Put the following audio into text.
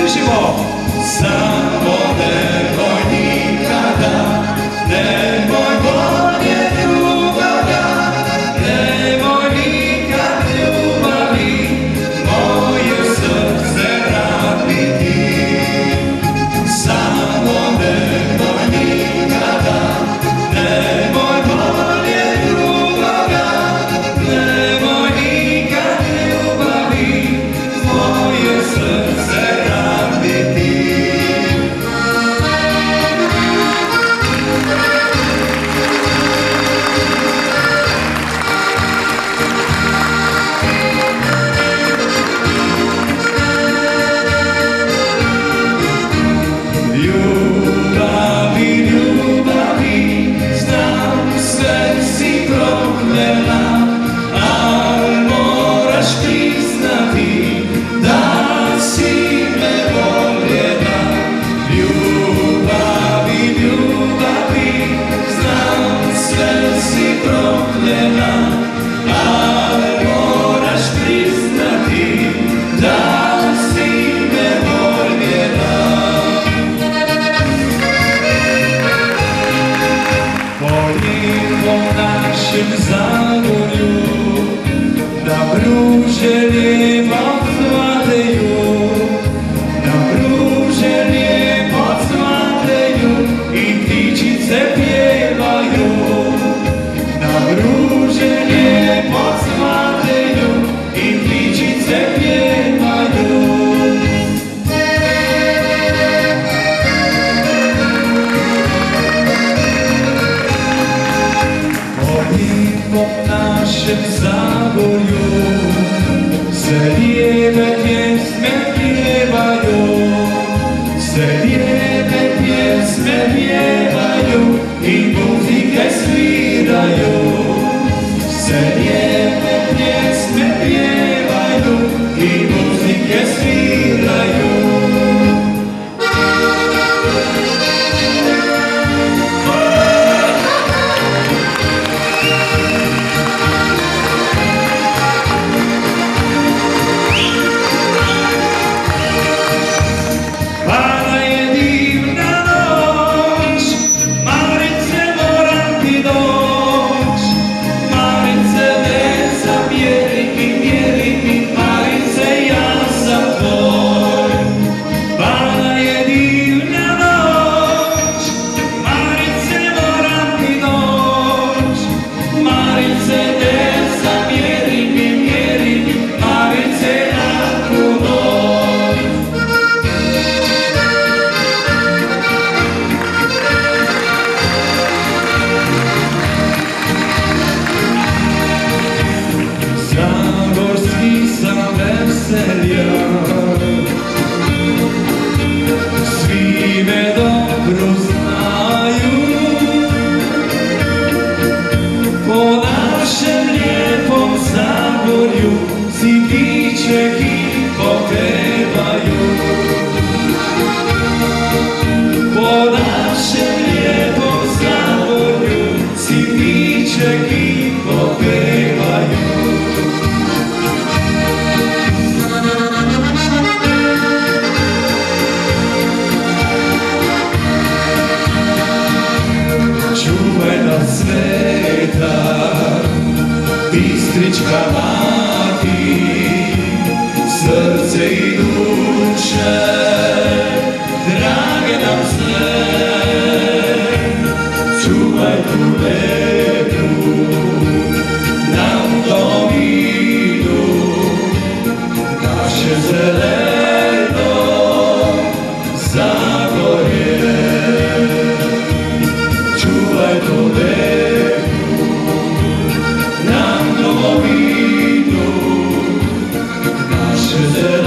słyszymo. Samo nemoj nikada, nemoj wolnie drugoga, nemoj nikad ljubavi moje srce rabiti. Samo nemoj nikada, nemoj wolnie drugoga, nemoj nikad ljubavi moje srce rabiti. Ljubavi, ljubavi, znam sve si proklela, al moraš priznati da si me voljela. Ljubavi, ljubavi, znam sve si proklela, al moraš priznati da si me voljela. Po našem Zagorju na brúže lijepo cvateju, na brúže lijepo cvateju i ptičice pjevaju. Na brúže lijepo cvateju i ptičice pjevaju. Po našem Zagorju se lijepe pjesme pjevaju, se lijepe pjesme pjevaju i muzike sviraju. Se lijepe pjesme pjevaju i muzike sviraju. Svi me dobro znaju, po našem lijepom Zagorju si dičeki popevaju. Po našem lijepom Zagorju si dičeki popevaju. Čuvena sveta, Bistrička mati, srce i duše, drage nam sve. Čuvaj tu lepu nam dominu, naše zeleno Zagorje. Čuvaj tu lepu nam domovinu, naše zeleno